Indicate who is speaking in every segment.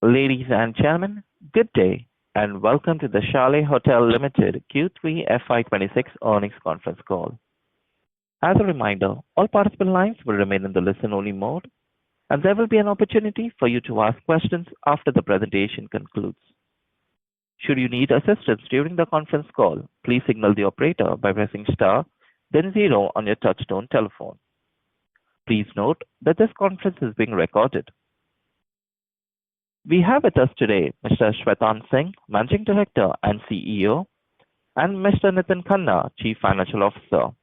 Speaker 1: Ladies and gentlemen, good day, and welcome to the Chalet Hotel Limited Q3 FY26 earnings conference call. As a reminder, all participant lines will remain in the listen-only mode, and there will be an opportunity for you to ask questions after the presentation concludes. Should you need assistance during the conference call, please signal the operator by pressing star, then zero on your touchtone telephone. Please note that this conference is being recorded. We have with us today Mr. Shwetank Singh, Managing Director and CEO, and Mr. Nitin Khanna, Chief Financial Officer.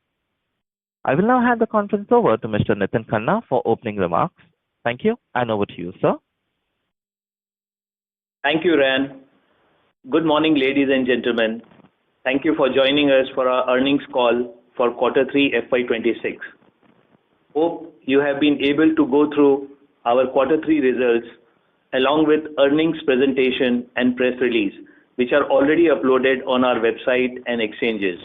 Speaker 1: I will now hand the conference over to Mr. Nitin Khanna for opening remarks. Thank you, and over to you, sir.
Speaker 2: Thank you, Ryan. Good morning, ladies and gentlemen. Thank you for joining us for our earnings call for Q3 FY26. Hope you have been able to go through our Q3 results along with earnings presentation and press release, which are already uploaded on our website and exchanges.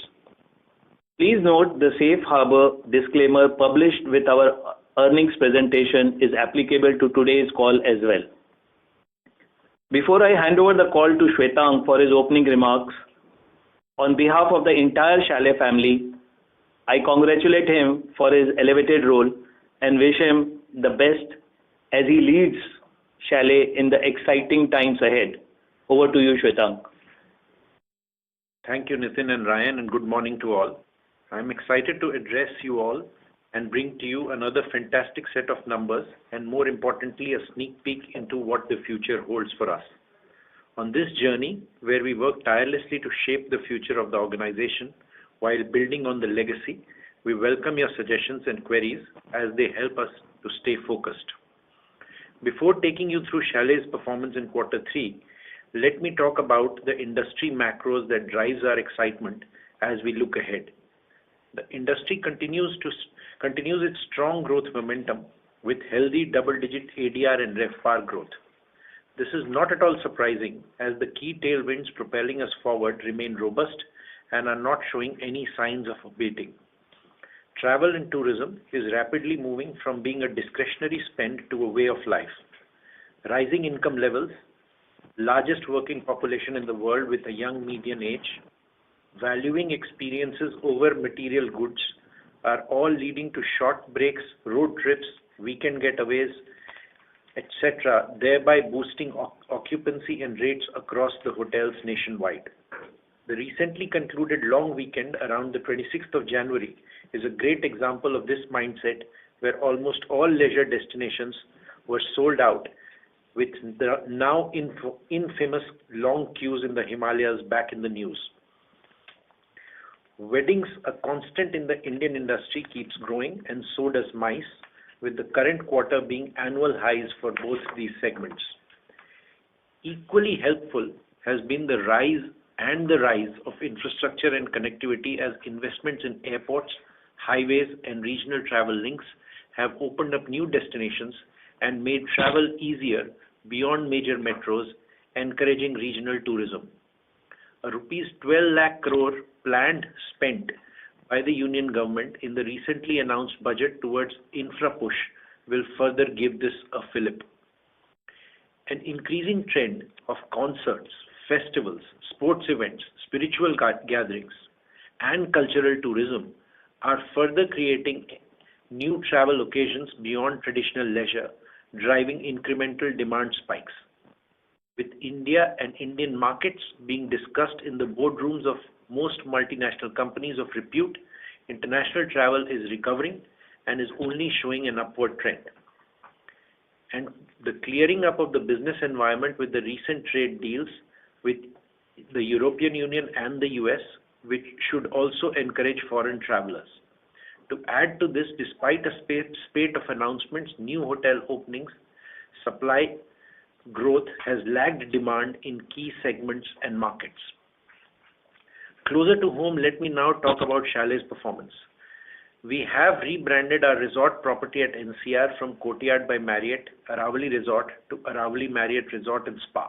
Speaker 2: Please note the safe harbor disclaimer published with our earnings presentation is applicable to today's call as well. Before I hand over the call to Shwetank for his opening remarks, on behalf of the entire Chalet family, I congratulate him for his elevated role and wish him the best as he leads Chalet in the exciting times ahead. Over to you, Shwetank.
Speaker 3: Thank you, Nitin and Ryan, and good morning to all. I'm excited to address you all and bring to you another fantastic set of numbers and, more importantly, a sneak peek into what the future holds for us. On this journey, where we work tirelessly to shape the future of the organization while building on the legacy, we welcome your suggestions and queries as they help us to stay focused. Before taking you through Chalet's performance in Q3, let me talk about the industry macros that drives our excitement as we look ahead. The industry continues its strong growth momentum with healthy double-digit ADR and RevPAR growth. This is not at all surprising, as the key tailwinds propelling us forward remain robust and are not showing any signs of abating. Travel and tourism is rapidly moving from being a discretionary spend to a way of life. Rising income levels, largest working population in the world with a young median age, valuing experiences over material goods are all leading to short breaks, road trips, weekend getaways, etc., thereby boosting occupancy and rates across the hotels nationwide. The recently concluded long weekend around the 26th of January is a great example of this mindset, where almost all leisure destinations were sold out, with the now infamous long queues in the Himalayas back in the news. Weddings, a constant in the Indian industry, keeps growing, and so does MICE, with the current quarter being annual highs for both these segments. Equally helpful has been the rise of infrastructure and connectivity, as investments in airports, highways, and regional travel links have opened up new destinations and made travel easier beyond major metros, encouraging regional tourism. A rupees 12 lakh crore planned spent by the Union government in the recently announced budget towards infra push will further give this a fillip. An increasing trend of concerts, festivals, sports events, spiritual gatherings, and cultural tourism are further creating new travel occasions beyond traditional leisure, driving incremental demand spikes. With India and Indian markets being discussed in the boardrooms of most multinational companies of repute, international travel is recovering and is only showing an upward trend. And the clearing up of the business environment with the recent trade deals with the European Union and the US, which should also encourage foreign travelers. To add to this, despite a spate of announcements, new hotel openings, supply growth has lagged demand in key segments and markets. Closer to home, let me now talk about Chalet's performance. We have rebranded our resort property at NCR from Courtyard by Marriott Aravali Resort to Aravali Marriott Resort and Spa.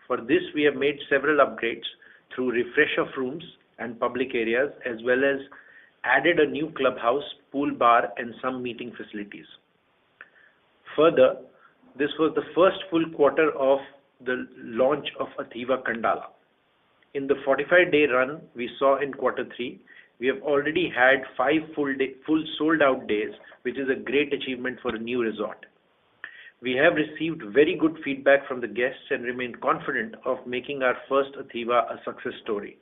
Speaker 3: For this, we have made several upgrades through refresh of rooms and public areas, as well as added a new clubhouse, pool bar, and some meeting facilities. Further, This was the first full quarter of the launch of Athiva Khandala. In the 45-day run we saw in quarter 3, we have already had 5 full sold-out days, which is a great achievement for a new resort. We have received very good feedback from the guests and remain confident of making our first Athiva a success story.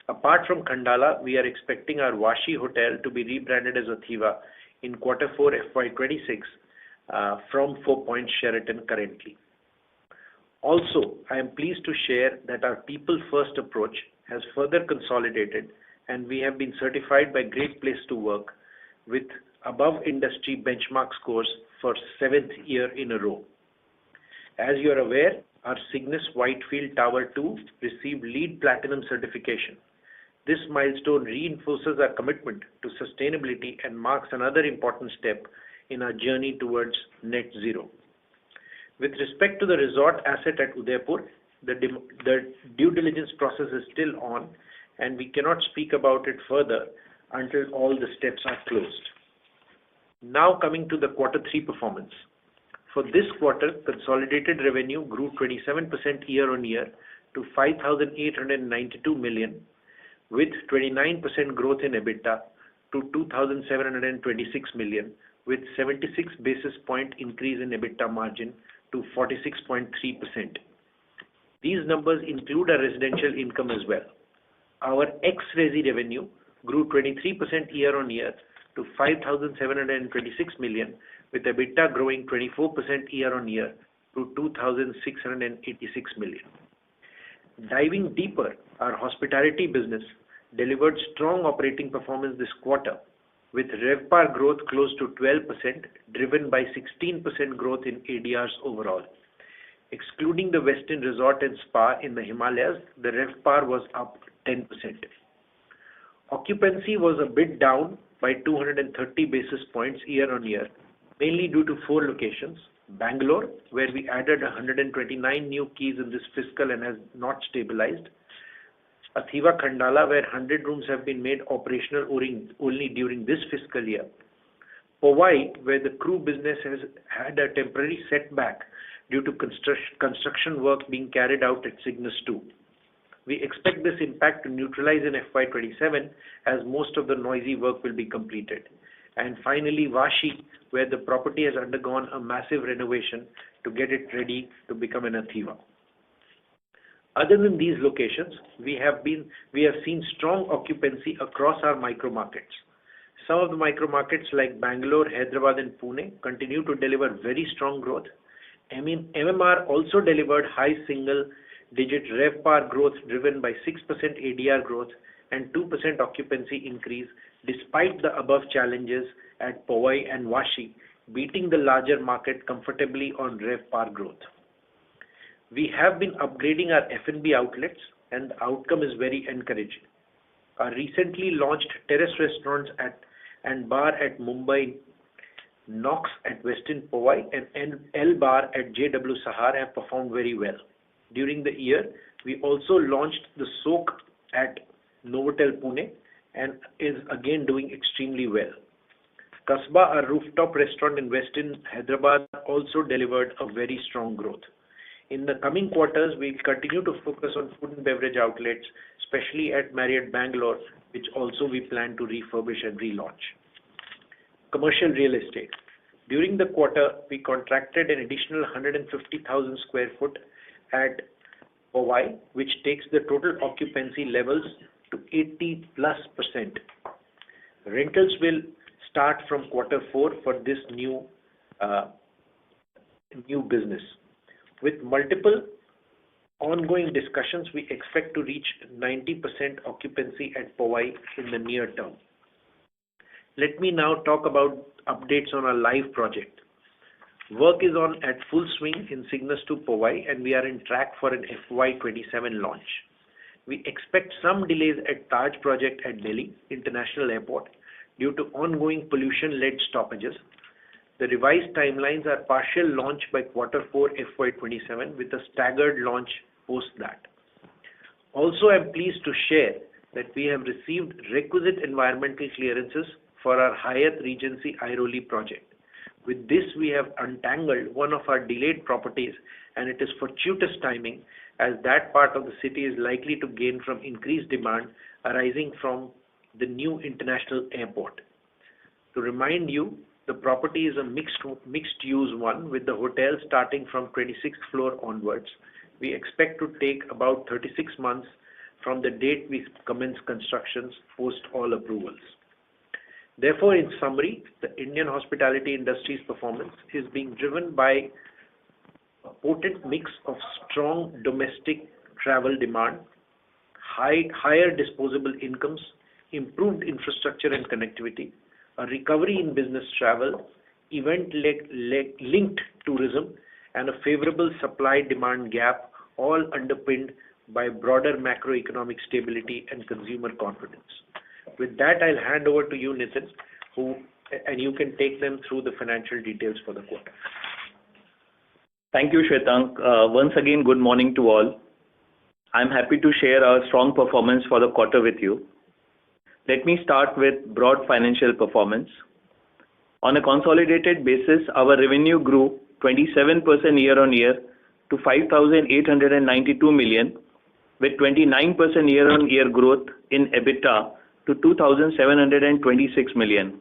Speaker 3: Apart from Khandala, we are expecting our Vashi hotel to be rebranded as Athiva in quarter 4 FY26 from 4 Points Sheraton currently. Also, I am pleased to share that our people-first approach has further consolidated and we have been certified by Great Place to Work with above industry benchmark scores for 7th year in a row. As you are aware, our Cygnus Whitefield Tower 2 received LEED Platinum certification. This milestone reinforces our commitment to sustainability and marks another important step in our journey towards net zero. With respect to the resort asset at Udaipur, the due diligence process is still on and we cannot speak about it further until all the steps are closed. Now coming to the quarter 3 performance. For this quarter, consolidated revenue grew 27% year-on-year to 5,892 million, with 29% growth in EBITDA to 2,726 million, with 76 basis point increase in EBITDA margin to 46.3%. These numbers include our residential income as well. Our ex-resi revenue grew 23% year-on-year to 5,726 million, with EBITDA growing 24% year-on-year to 2,686 million. Diving deeper, our hospitality business delivered strong operating performance this quarter, with RevPAR growth close to 12%, driven by 16% growth in ADRs overall. Excluding the Westin Resort and Spa in the Himalayas, the RevPAR was up 10%. Occupancy was a bit down by 230 basis points year-on-year, mainly due to 4 locations. Bangalore, where we added 129 new keys in this fiscal and has not stabilized. Athiva Khandala, where 100 rooms have been made operational only during this fiscal year. Powai, where the crew business has had a temporary setback due to construction work being carried out at Cygnus 2. We expect this impact to neutralize in FY27 as most of the noisy work will be completed. And finally, Vashi, where the property has undergone a massive renovation to get it ready to become an Athiva. Other than these locations, we have seen strong occupancy across our micro markets. Some of the micro markets like Bangalore, Hyderabad and Pune continue to deliver very strong growth. MMR also delivered high single-digit RevPAR growth driven by 6% ADR growth and 2% occupancy increase despite the above challenges at Powai and Vashi, beating the larger market comfortably on RevPAR growth. We have been upgrading our F&B outlets and the outcome is very encouraging. Our recently launched terrace restaurants and bar at Mumbai, Knox at Westin Powai and L Bar at JW Sahar have performed very well. During the year, we also launched the Soak at Novotel Pune and is again doing extremely well. Kasba, a rooftop restaurant in Westin Hyderabad, also delivered a very strong growth. In the coming quarters, we'll continue to focus on food and beverage outlets, especially at Marriott Bangalore, which also we plan to refurbish and relaunch. Commercial real estate. During the quarter, we contracted an additional 150,000 square foot at Powai, which takes the total occupancy levels to 80+%. Rentals will start from quarter 4 for this new business. With multiple ongoing discussions, we expect to reach 90% occupancy at Powai in the near term. Let me now talk about updates on our live project. Work is on at full swing in Cygnus 2 Powai and we are in track for an FY27 launch. We expect some delays at Taj project at Delhi International Airport due to ongoing pollution-led stoppages. The revised timelines are partial launch by quarter 4 FY27 with a staggered launch post that. Also, I am pleased to share that we have received requisite environmental clearances for our Hyatt Regency Airoli project. With this, we have untangled one of our delayed properties, and it is fortuitous timing as that part of the city is likely to gain from increased demand arising from the new international airport. To remind you, the property is a mixed-use one with the hotel starting from 26th floor onwards. We expect to take about 36 months from the date we commence constructions post all approvals. Therefore, in summary, the Indian hospitality industry's performance is being driven by a potent mix of strong domestic travel demand, higher disposable incomes, improved infrastructure and connectivity, a recovery in business travel, event-linked tourism, and a favorable supply-demand gap, all underpinned by broader macroeconomic stability and consumer confidence. With that, I'll hand over to you, Nitin, and you can take them through the financial details for the quarter.
Speaker 2: Thank you, Shwetank. Once again, good morning to all. I'm happy to share our strong performance for the quarter with you. Let me start with broad financial performance. On a consolidated basis, our revenue grew 27% year-on-year to 5,892 million, with 29% year-on-year growth in EBITDA to 2,726 million.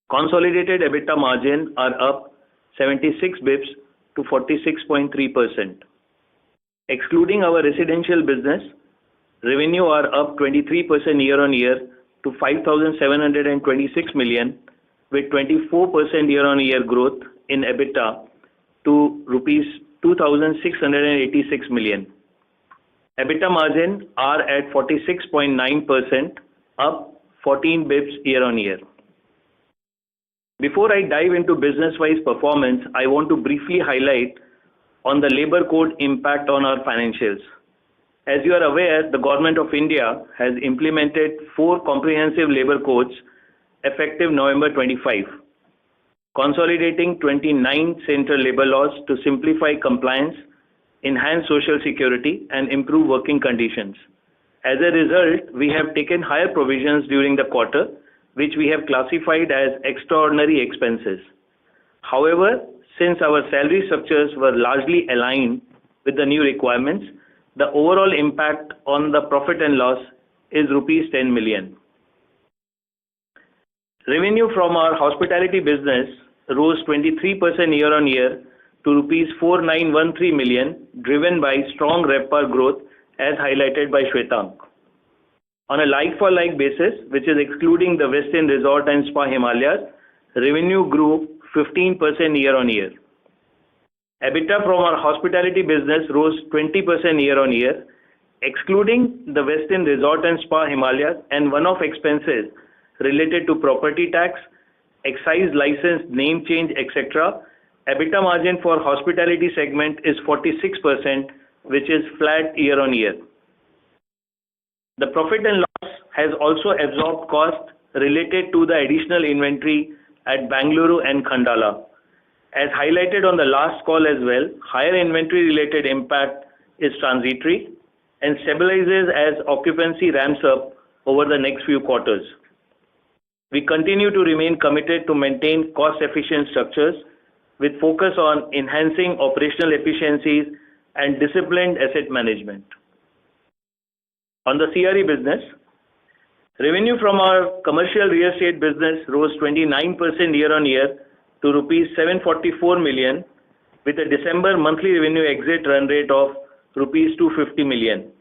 Speaker 2: Consolidated EBITDA margin are up 76 bps to 46.3%. Excluding our residential business, revenue are up 23% year-on-year to 5,726 million, with 24% year-on-year growth in EBITDA to rupees 2,686 million. EBITDA margin are at 46.9%, up 14 bps year-on-year. Before I dive into business-wise performance, I want to briefly highlight on the labor code impact on our financials. As you are aware, the Government of India has implemented 4 comprehensive labor codes effective November 25, consolidating 29 central labor laws to simplify compliance, enhance social security, and improve working conditions. As a result, we have taken higher provisions during the quarter, which we have classified as extraordinary expenses. However, since our salary structures were largely aligned with the new requirements, the overall impact on the profit and loss is rupees 10 million. Revenue from our hospitality business rose 23% year-on-year to rupees 4,913 million, driven by strong RevPAR growth as highlighted by Shwetank. On a like-for-like basis, which is excluding the Westin Resort and Spa Himalayas, revenue grew 15% year-on-year. EBITDA from our hospitality business rose 20% year-on-year, excluding the Westin Resort and Spa Himalayas and one-off expenses related to property tax, excise license, name change, etc. EBITDA margin for hospitality segment is 46%, which is flat year-on-year. The profit and loss has also absorbed cost related to the additional inventory at Bangalore and Khandala. As highlighted on the last call as well, higher inventory related impact is transitory and stabilizes as occupancy ramps up over the next few quarters. We continue to remain committed to maintain cost-efficient structures with focus on enhancing operational efficiencies and disciplined asset management. On the CRE business, revenue from our commercial real estate business rose 29% year-on-year to rupees 744 million, with a December monthly revenue exit run rate of rupees 250 million.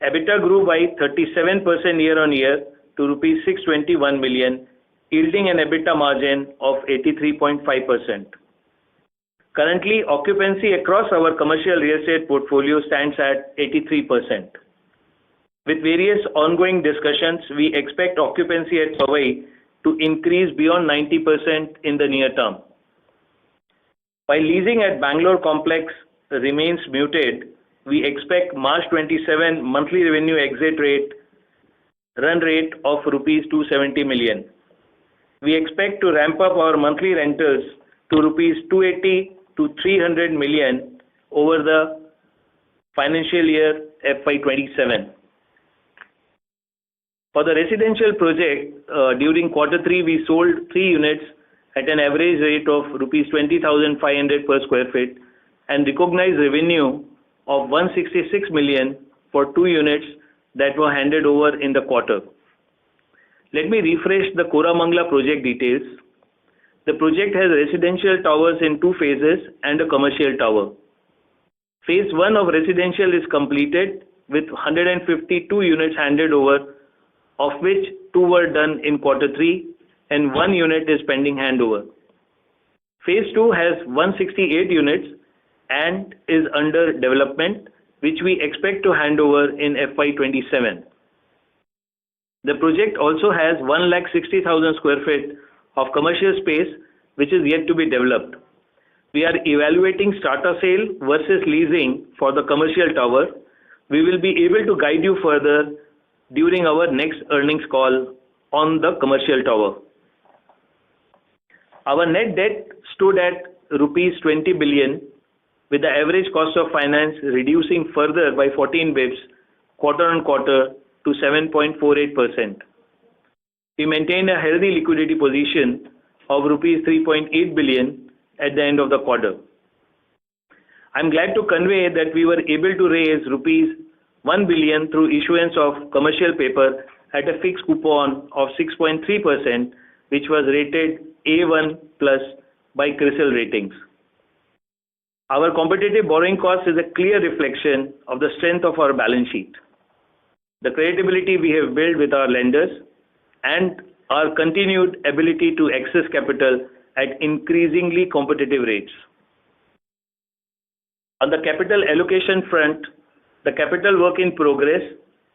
Speaker 2: EBITDA grew by 37% year-on-year to rupees 621 million, yielding an EBITDA margin of 83.5%. Currently, occupancy across our commercial real estate portfolio stands at 83%. With various ongoing discussions, we expect occupancy at Powai to increase beyond 90% in the near term. While leasing at Bangalore complex remains muted, we expect March 27 monthly revenue exit run rate of rupees 270 million. We expect to ramp up our monthly rentals to rupees 280 to 300 million over the financial year FY27. For the residential project, during quarter 3, we sold 3 units at an average rate of rupees 20,500 per square feet and recognized revenue of 166 million for 2 units that were handed over in the quarter. Let me refresh the Koramangala project details. The project has residential towers in 2 phases and a commercial tower. Phase 1 of residential is completed with 152 units handed over, of which 2 were done in quarter 3 and 1 unit is pending handover. Phase 2 has 168 units and is under development, which we expect to hand over in FY27. The project also has 160,000 square feet of commercial space which is yet to be developed. We are evaluating starter sale versus leasing for the commercial tower. We will be able to guide you further during our next earnings call on the commercial tower. Our net debt stood at rupees 20 billion with the average cost of finance reducing further by 14 bps quarter on quarter to 7.48%. We maintain a healthy liquidity position of rupees 3.8 billion at the end of the quarter. I am glad to convey that we were able to raise rupees 1 billion through issuance of commercial paper at a fixed coupon of 6.3%, which was rated A1 plus by CRISIL Ratings. Our competitive borrowing cost is a clear reflection of the strength of our balance sheet, the credibility we have built with our lenders, and our continued ability to access capital at increasingly competitive rates. On the capital allocation front, the capital work in progress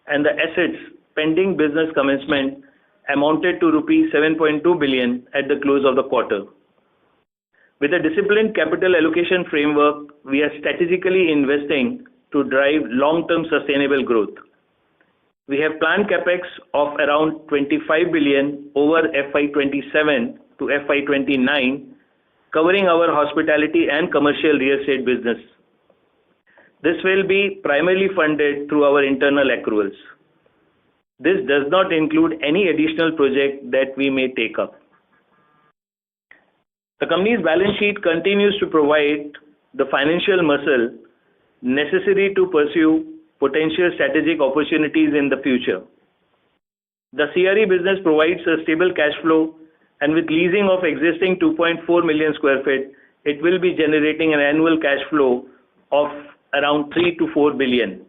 Speaker 2: and the assets pending business commencement amounted to rupees 7.2 billion at the close of the quarter. With a disciplined capital allocation framework, we are strategically investing to drive long-term sustainable growth. We have planned capex of around 25 billion over FY27 to FY29, covering our hospitality and commercial real estate business. This will be primarily funded through our internal accruals. This does not include any additional project that we may take up. The company's balance sheet continues to provide the financial muscle necessary to pursue potential strategic opportunities in the future. The CRE business provides a stable cash flow, and with leasing of existing 2.4 million square feet, it will be generating an annual cash flow of around 3 to 4 billion.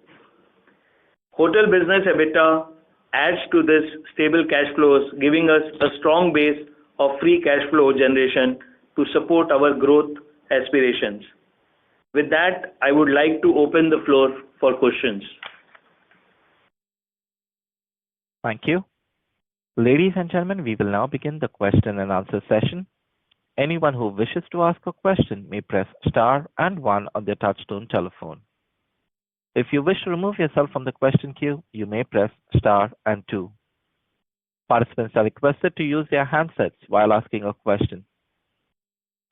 Speaker 2: Hotel business EBITDA adds to this stable cash flows, giving us a strong base of free cash flow generation to support our growth aspirations. With that, I would like to open the floor for questions.
Speaker 1: Thank you. Ladies and gentlemen, we will now begin the question and answer session. Anyone who wishes to ask a question may press star and 1 on their touchtone telephone. If you wish to remove yourself from the question queue, you may press star and 2. Participants are requested to use their handsets while asking a question.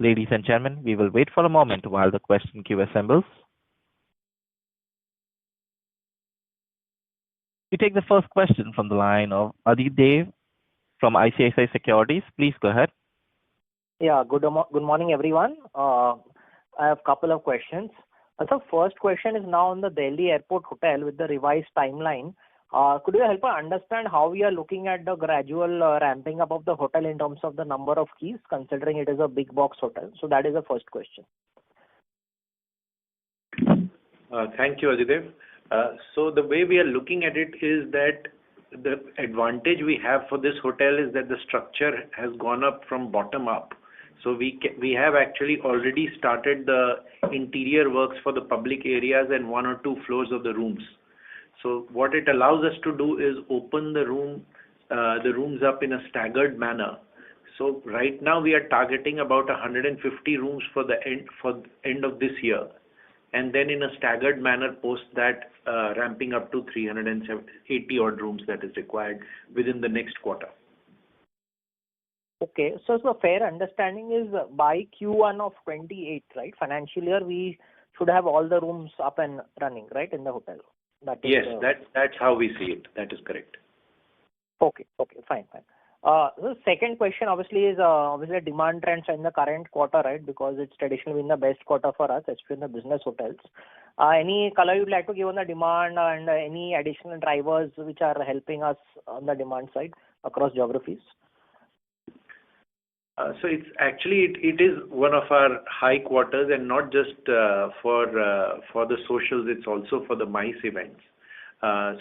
Speaker 1: Ladies and gentlemen, we will wait for a moment while the question queue assembles. We take the first question from the line of Adhidev from ICICI Securities. Please go ahead.
Speaker 4: Yeah, good morning, everyone. I have a couple of questions. So first question is now on the Delhi Airport Hotel with the revised timeline. Could you help us understand how we are looking at the gradual ramping up of the hotel in terms of the number of keys, considering it is a big box hotel? So that is the first question.
Speaker 3: Thank you, Adhidev. So the way we are looking at it is that the advantage we have for this hotel is that the structure has gone up from bottom up. So we have actually already started the interior works for the public areas and 1 or 2 floors of the rooms. So what it allows us to do is open the rooms up in a staggered manner. So right now we are targeting about 150 rooms for the end of this year, and then in a staggered manner post that ramping up to 380 odd rooms that is required within the next quarter.
Speaker 4: Okay, so the fair understanding is by Q1 of 28, right? Financial year, we should have all the rooms up and running, right, in the hotel?
Speaker 3: Yes, that's how we see it. That is correct.
Speaker 4: Okay, fine. The second question obviously is obviously demand trends in the current quarter, right? Because it's traditionally been the best quarter for us, especially in the business hotels. Any color you'd like to give on the demand and any additional drivers which are helping us on the demand side across geographies?
Speaker 3: So it's actually it is one of our high quarters, and not just for the socials, it's also for the MICE events.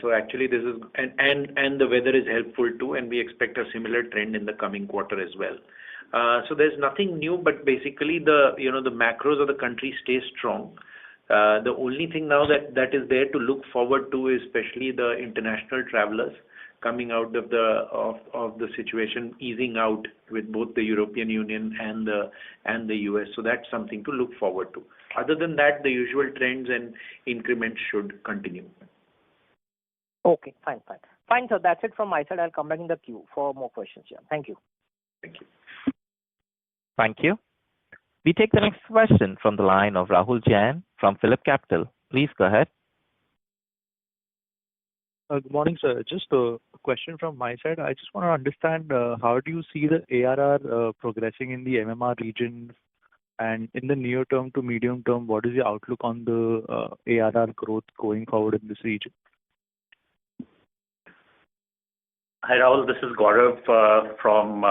Speaker 3: So actually this is and the weather is helpful too, and we expect a similar trend in the coming quarter as well. So there's nothing new, but basically the macros of the country stay strong. The only thing now that is there to look forward to is especially the international travelers coming out of the situation, easing out with both the European Union and the US. So that's something to look forward to. Other than that, the usual trends and increments should continue.
Speaker 4: Okay, fine. So that's it from my side. I'll come back in the queue for more questions here. Thank you.
Speaker 3: Thank you.
Speaker 1: Thank you. We take the next question from the line of Rahul Jain from PhillipCapital. Please go ahead.
Speaker 5: Good morning, sir. Just a question from my side. I just want to understand how do you see the ARR progressing in the MMR region, and in the near term to medium term, what is the outlook on the ARR growth going forward in this region?
Speaker 6: Hi, Rahul. This is Gaurav from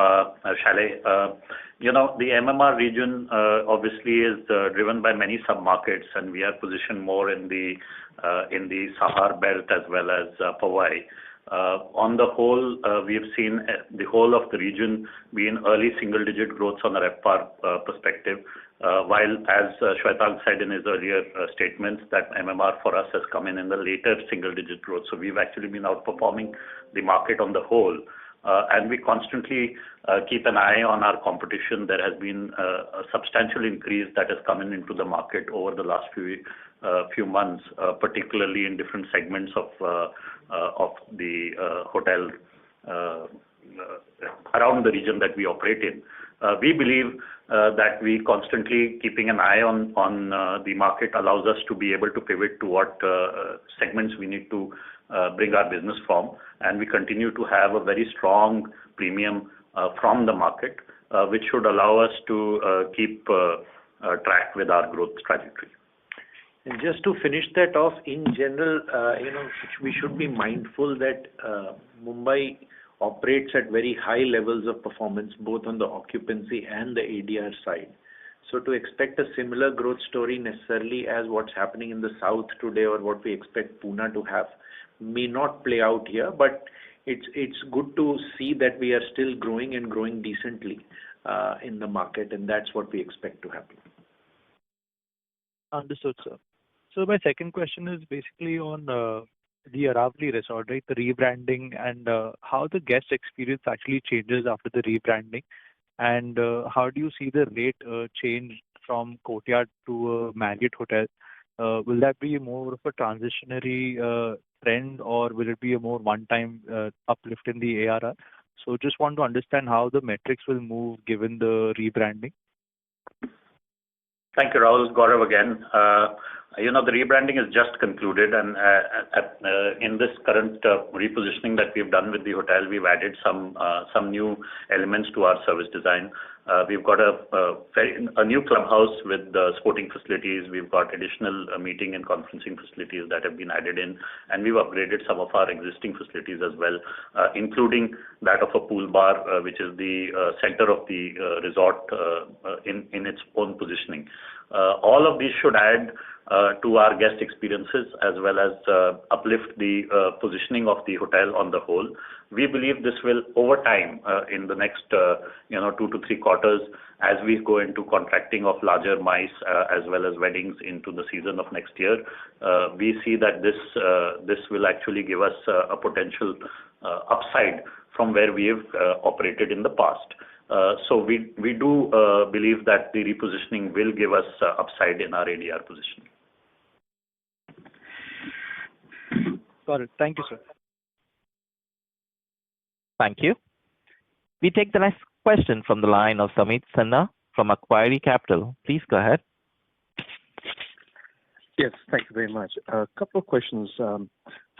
Speaker 6: Chalet. The MMR region obviously is driven by many sub-markets, and we are positioned more in the Sahar belt as well as Powai. On the whole, we have seen the whole of the region be in early single-digit growth on a RevPAR perspective, while, as Shwetank said in his earlier statements, that MMR for us has come in the later single-digit growth. So we've actually been outperforming the market on the whole. And we constantly keep an eye on our competition. There has been a substantial increase that has come into the market over the last few months, particularly in different segments of the hotel around the region that we operate in. We believe that we constantly keeping an eye on the market allows us to be able to pivot to what segments we need to bring our business from, and we continue to have a very strong premium from the market, which should allow us to keep track with our growth trajectory.
Speaker 3: And just to finish that off, in general, we should be mindful that Mumbai operates at very high levels of performance, both on the occupancy and the ADR side. So to expect a similar growth story necessarily as what's happening in the south today or what we expect Pune to have may not play out here, but it's good to see that we are still growing and growing decently in the market, and that's what we expect to happen.
Speaker 5: Understood, sir. So my second question is basically on the Aravali Resort, right? The rebranding and how the guest experience actually changes after the rebranding, and how do you see the rate change from Courtyard to a Marriott hotel? Will that be more of a transitionary trend, or will it be a more one-time uplift in the ARR? So just want to understand how the metrics will move given the rebranding.
Speaker 6: Thank you, Rahul. Gaurav again. The rebranding is just concluded, and in this current repositioning that we've done with the hotel, we've added some new elements to our service design. We've got a new clubhouse with sporting facilities. We've got additional meeting and conferencing facilities that have been added in, and we've upgraded some of our existing facilities as well, including that of a pool bar, which is the center of the resort in its own positioning. All of these should add to our guest experiences as well as uplift the positioning of the hotel on the whole. We believe this will, over time, in the next 2 to 3 quarters, as we go into contracting of larger MICE as well as weddings into the season of next year, we see that this will actually give us a potential upside from where we have operated in the past. So we do believe that the repositioning will give us upside in our ADR position.
Speaker 5: Got it. Thank you, sir.
Speaker 1: Thank you. We take the next question from the line of Samit Sanna from Macquarie Capital. Please go ahead.
Speaker 7: Yes, thank you very much. A couple of questions.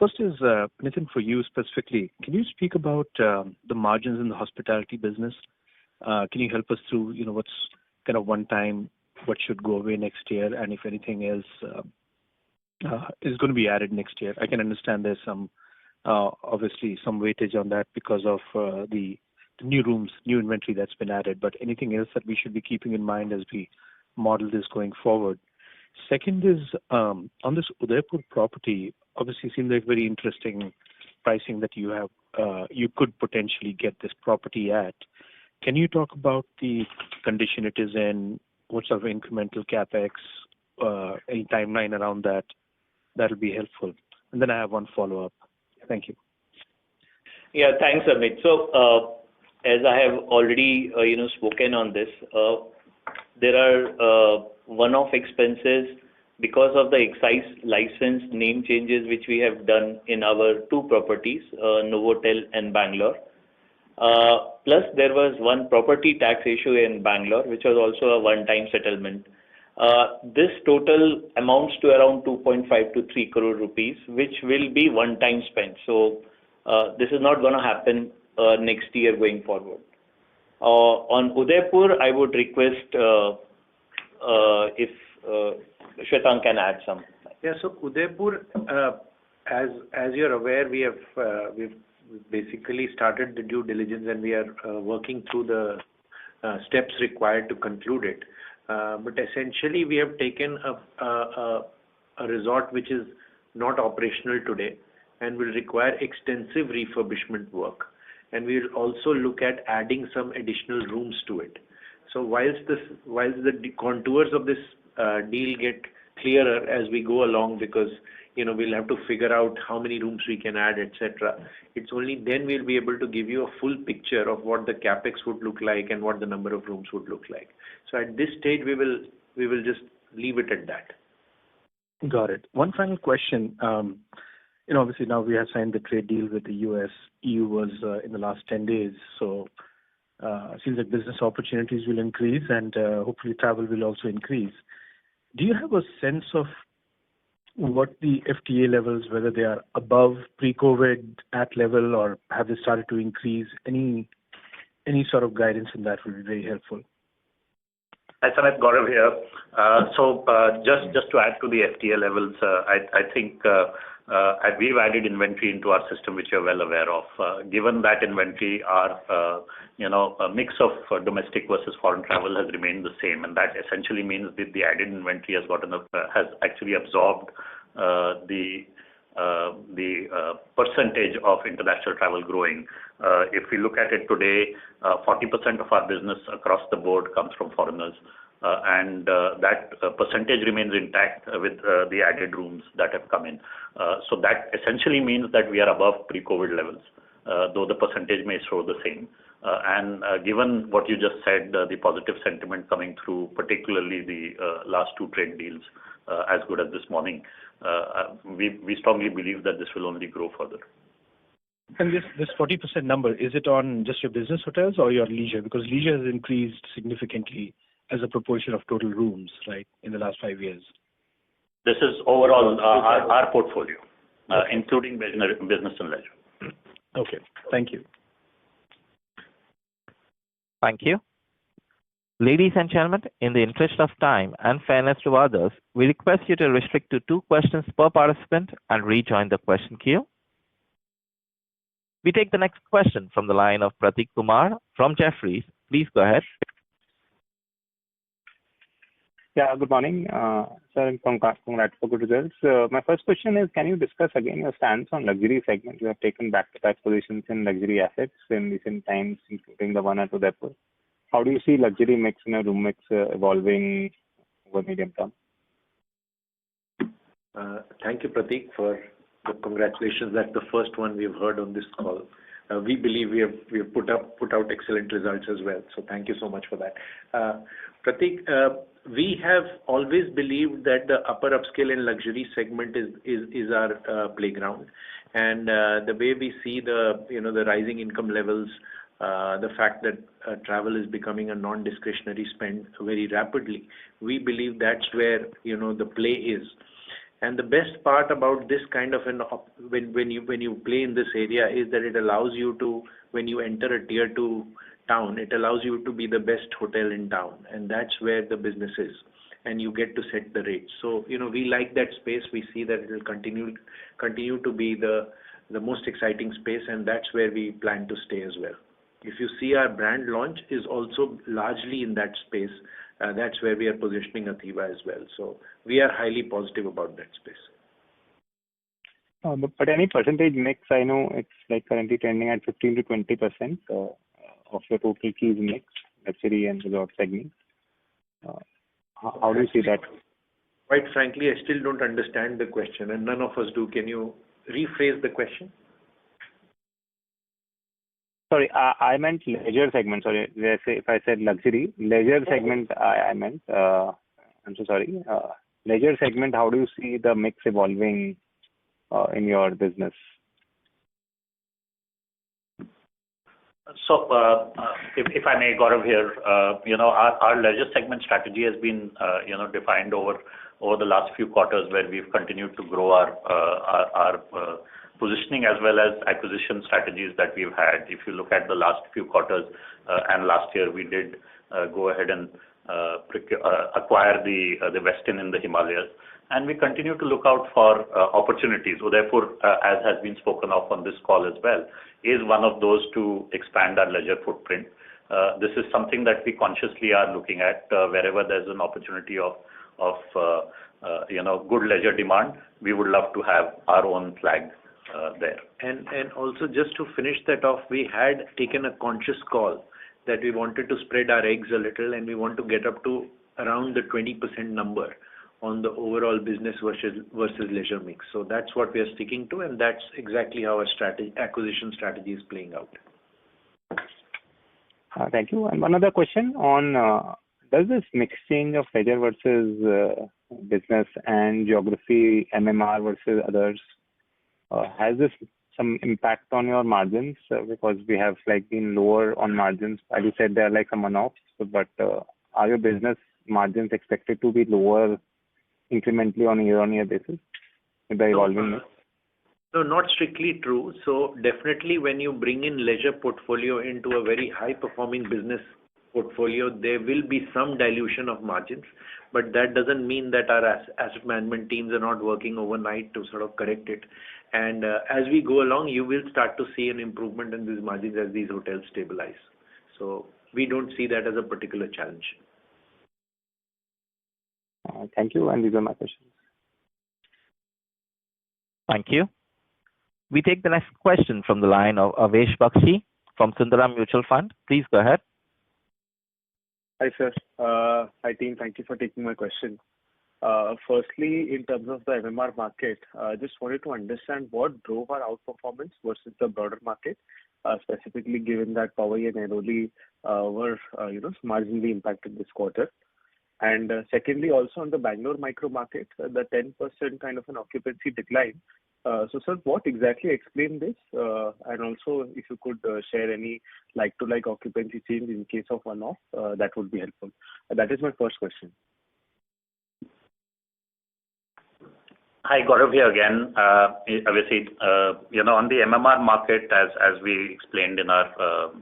Speaker 5: First is, Nitin, for you specifically, can you speak about the margins in the hospitality business? Can you help us through, what's kind of one time, what should go away next year, and if anything else is going to be added next year? I can understand there's some, obviously, some weightage on that because of the new rooms, new inventory that's been added, but anything else that we should be keeping in mind as we model this going forward? Second is, on this Udaipur property, obviously seems like very interesting pricing that you have. You could potentially get this property at. Can you talk about the condition it is in, what sort of incremental capex, any timeline around that? That'll be helpful. And then I have one follow-up. Thank you.
Speaker 2: Yeah, thanks, Amit. So, as I have already, spoken on this, there are one-off expenses because of the excise license name changes which we have done in our two properties, Novotel and Bangalore. Plus, there was one property tax issue in Bangalore, which was also a one-time settlement. This total amounts to around 2.5 to 3 crore rupees, which will be one-time spent. So, this is not going to happen next year going forward. On Udaipur, I would request if Shwetank can add some.
Speaker 3: Yeah, so Udaipur, as you're aware, we've basically started the due diligence and we are working through the steps required to conclude it. But essentially, we have taken a resort which is not operational today and will require extensive refurbishment work. And we will also look at adding some additional rooms to it. So whilst the contours of this deal get clearer as we go along, because we'll have to figure out how many rooms we can add, etc. It's only then we'll be able to give you a full picture of what the capex would look like and what the number of rooms would look like. So at this stage, we will just leave it at that.
Speaker 5: Got it. One final question. Obviously now we have signed the trade deal with the US. EU was in the last 10 days, so it seems like business opportunities will increase and hopefully travel will also increase. Do you have a sense of what the FTA levels, whether they are above pre-COVID at level or have they started to increase? Any sort of guidance in that would be very helpful.
Speaker 6: Hi, Sanat, Gaurav here. So just to add to the FTA levels, I think we've added inventory into our system, which you're well aware of. Given that inventory, our a mix of domestic versus foreign travel has remained the same, and that essentially means that the added inventory has actually absorbed the percentage of international travel growing. If we look at it today, 40% of our business across the board comes from foreigners, and that percentage remains intact with the added rooms that have come in. So that essentially means that we are above pre-COVID levels, though the percentage may show the same. And given what you just said, the positive sentiment coming through, particularly the last two trade deals, as good as this morning, we strongly believe that this will only grow further.
Speaker 5: And this 40% number, is it on just your business hotels or your leisure? Because leisure has increased significantly as a proportion of total rooms, right, in the last 5 years.
Speaker 6: This is overall our portfolio, including business and leisure.
Speaker 5: Okay, thank you.
Speaker 1: Thank you. Ladies and gentlemen, in the interest of time and fairness to others, we request you to restrict to 2 questions per participant and rejoin the question queue. We take the next question from the line of Prateek Kumar from Jefferies. Please go ahead.
Speaker 7: Yeah, good morning, sir, and congrats for good results. My first question is, can you discuss again your stance on luxury segment? You have taken back-to-back positions in luxury assets in recent times, including the one at Udaipur. How do you see luxury mix in a room mix evolving over medium term?
Speaker 3: Thank you, Prateek, for the congratulations. That's the first one we've heard on this call. We believe we have put out excellent results as well. So thank you so much for that. Prateek, we have always believed that the upper upscale and luxury segment is our playground, and the way we see the rising income levels, the fact that travel is becoming a non-discretionary spend very rapidly, we believe that's where the play is. And the best part about this kind of when you play in this area is that it allows you to, when you enter a tier 2 town, it allows you to be the best hotel in town, and that's where the business is, and you get to set the rates. So we like that space. We see that it will continue to be the most exciting space, and that's where we plan to stay as well. If you see, our brand launch is also largely in that space. That's where we are positioning Athiva as well. So we are highly positive about that space.
Speaker 7: But any percentage mix, I know it's like currently trending at 15 to 20% of your total keys mix, luxury and resort segment. How do you see that?
Speaker 3: Quite frankly, I still don't understand the question, and none of us do. Can you rephrase the question?
Speaker 7: Sorry, I meant leisure segment. Sorry, if I said luxury, leisure segment, I meant. I'm so sorry. Leisure segment, how do you see the mix evolving in your business?
Speaker 6: So, if I may, Gaurav here, our leisure segment strategy has been, defined over the last few quarters, where we've continued to grow our positioning as well as acquisition strategies that we've had. If you look at the last few quarters and last year, we did go ahead and acquire the Westin in the Himalayas, and we continue to look out for opportunities. So therefore, as has been spoken of on this call as well, is one of those to expand our leisure footprint. This is something that we consciously are looking at wherever there's an opportunity of good leisure demand. We would love to have our own flag there.
Speaker 3: And also, just to finish that off, we had taken a conscious call that we wanted to spread our eggs a little, and we want to get up to around the 20% number on the overall business versus leisure mix. So that's what we are sticking to, and that's exactly how our acquisition strategy is playing out.
Speaker 7: Thank you. And one other question on does this mix change of leisure versus business and geography, MMR versus others, has this some impact on your margins? Because we have been lower on margins. As you said, there are some one-offs, but are your business margins expected to be lower incrementally on a year-on-year basis with the evolving mix?
Speaker 3: No, not strictly true. So definitely when you bring in leisure portfolio into a very high-performing business portfolio, there will be some dilution of margins, but that doesn't mean that our asset management teams are not working overnight to sort of correct it. And as we go along, you will start to see an improvement in these margins as these hotels stabilize. So we don't see that as a particular challenge.
Speaker 7: Thank you, and these are my questions.
Speaker 1: Thank you. We take the next question from the line of Avesh Bakshi from Sundaram Mutual Fund. Please go ahead.
Speaker 8: Hi, sir. Hi, team. Thank you for taking my question. Firstly, in terms of the MMR market, just wanted to understand what drove our outperformance versus the broader market, specifically given that Powai and Airoli were, marginally impacted this quarter. And secondly, also on the Bangalore micro market, the 10% kind of an occupancy decline. So, sir, what exactly explained this? And also, if you could share any like-to-like occupancy change in case of one-off, that would be helpful. That is my first question.
Speaker 6: Hi, Gaurav here again. Obviously, on the MMR market, as we explained in our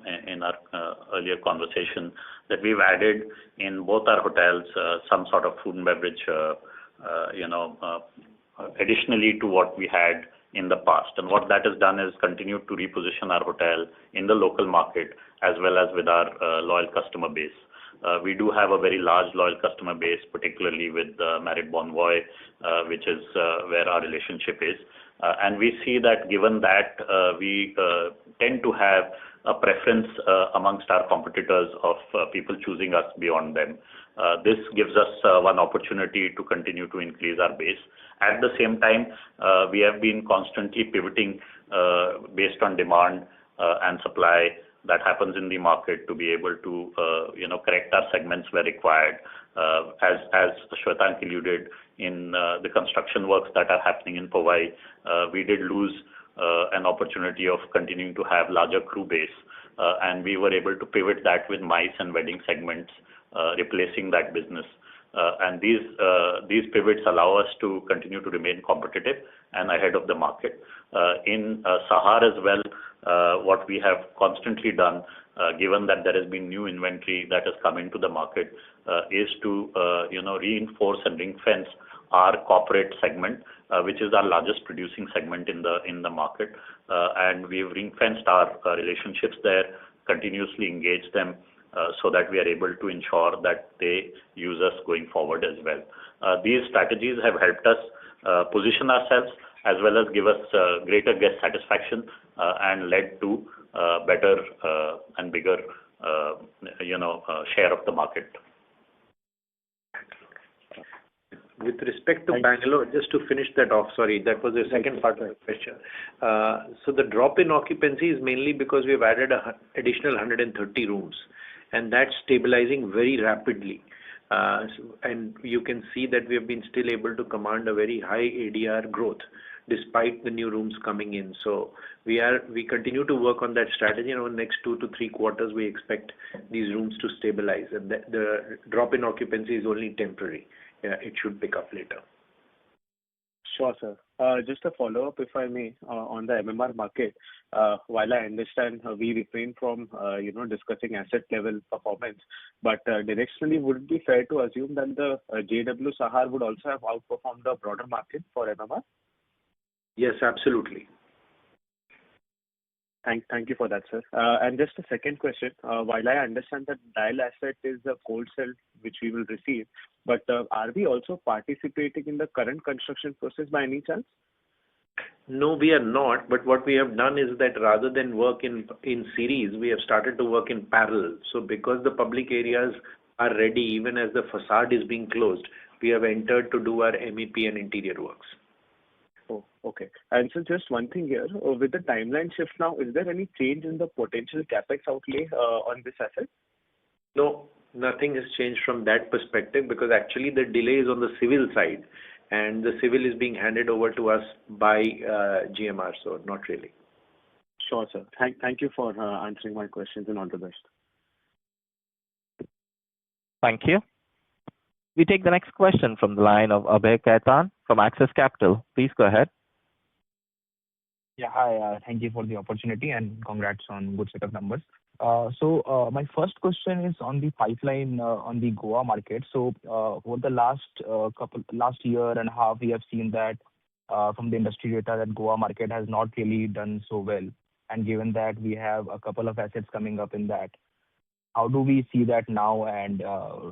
Speaker 6: earlier conversation, that we've added in both our hotels some sort of food and beverage, additionally to what we had in the past. And what that has done is continued to reposition our hotel in the local market as well as with our loyal customer base. We do have a very large loyal customer base, particularly with Marriott Bonvoy, which is where our relationship is. And we see that given that we tend to have a preference amongst our competitors of people choosing us beyond them. This gives us one opportunity to continue to increase our base. At the same time, we have been constantly pivoting based on demand and supply that happens in the market to be able to correct our segments where required. As Shwetank alluded, in the construction works that are happening in Powai, we did lose an opportunity of continuing to have larger crew base, and we were able to pivot that with MICE and wedding segments, replacing that business. And these pivots allow us to continue to remain competitive and ahead of the market. In Sahar as well, what we have constantly done, given that there has been new inventory that has come into the market, is to reinforce and ring fence our corporate segment, which is our largest producing segment in the market, and we've ring fenced our relationships there, continuously engage them, so that we are able to ensure that they use us going forward as well. These strategies have helped us position ourselves as well as give us greater guest satisfaction and led to better and bigger share of the market.
Speaker 3: With respect to Bangalore, just to finish that off, sorry, that was the second part of the question. So the drop in occupancy is mainly because we've added additional 130 rooms, and that's stabilizing very rapidly. And you can see that we have been still able to command a very high ADR growth despite the new rooms coming in. So we continue to work on that strategy. In the next 2 to 3 quarters, we expect these rooms to stabilize, and the drop in occupancy is only temporary. It should pick up later.
Speaker 8: Sure, sir. Just a follow-up, if I may, on the MMR market. While I understand we refrain from, discussing asset level performance, but directionally, would it be fair to assume that the JW Sahar would also have outperformed the broader market for MMR?
Speaker 3: Yes, absolutely.
Speaker 8: Thank you for that, sir. And just a second question. While I understand that DIAL asset is a cold cell which we will receive, but are we also participating in the current construction process by any chance?
Speaker 3: No, we are not. But what we have done is that rather than work in series, we have started to work in parallel. So because the public areas are ready, even as the facade is being closed, we have entered to do our MEP and interior works.
Speaker 8: Oh, okay. And so just one thing here, with the timeline shift now, is there any change in the potential capex outlay on this asset?
Speaker 3: No, nothing has changed from that perspective, because actually the delay is on the civil side, and the civil is being handed over to us by GMR, so not really.
Speaker 8: Sure, sir. Thank you for answering my questions, and all the best.
Speaker 1: Thank you. We take the next question from the line of Abhay Kaitan from Axis Capital. Please go ahead.
Speaker 9: Yeah, hi. Thank you for the opportunity and congrats on good set of numbers. So my first question is on the pipeline on the Goa market. So over the last year and a half, we have seen that from the industry data that Goa market has not really done so well. And given that we have a couple of assets coming up in that, how do we see that now, and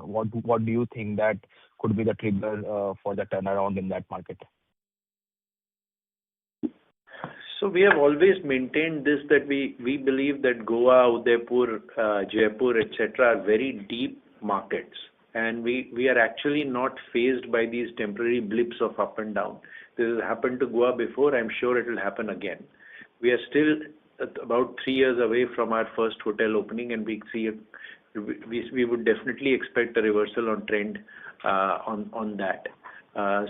Speaker 9: what do you think that could be the trigger for the turnaround in that market?
Speaker 3: So we have always maintained this, that we believe that Goa, Udaipur, Jaipur, etc. are very deep markets, and we are actually not fazed by these temporary blips of up and down. This has happened to Goa before. I'm sure it will happen again. We are still about 3 years away from our first hotel opening, and we would definitely expect a reversal on trend on that.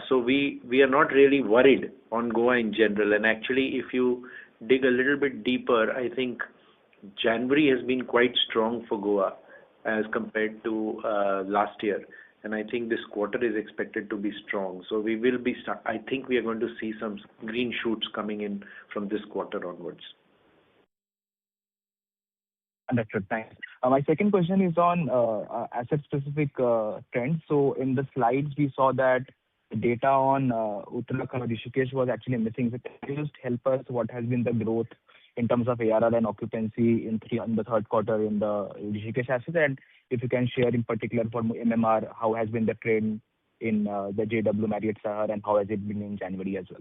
Speaker 3: So we are not really worried on Goa in general. And actually, if you dig a little bit deeper, I think January has been quite strong for Goa as compared to last year. And I think this quarter is expected to be strong. So I think we are going to see some green shoots coming in from this quarter onwards.
Speaker 9: Understood. Thanks. My second question is on asset-specific trends. So in the slides, we saw that the data on Uttarakhand and Rishikesh was actually missing. So can you just help us what has been the growth in terms of ARR and occupancy in the third quarter in the Rishikesh asset? And if you can share in particular for MMR, how has been the trend in the JW Marriott Sahar, and how has it been in January as well?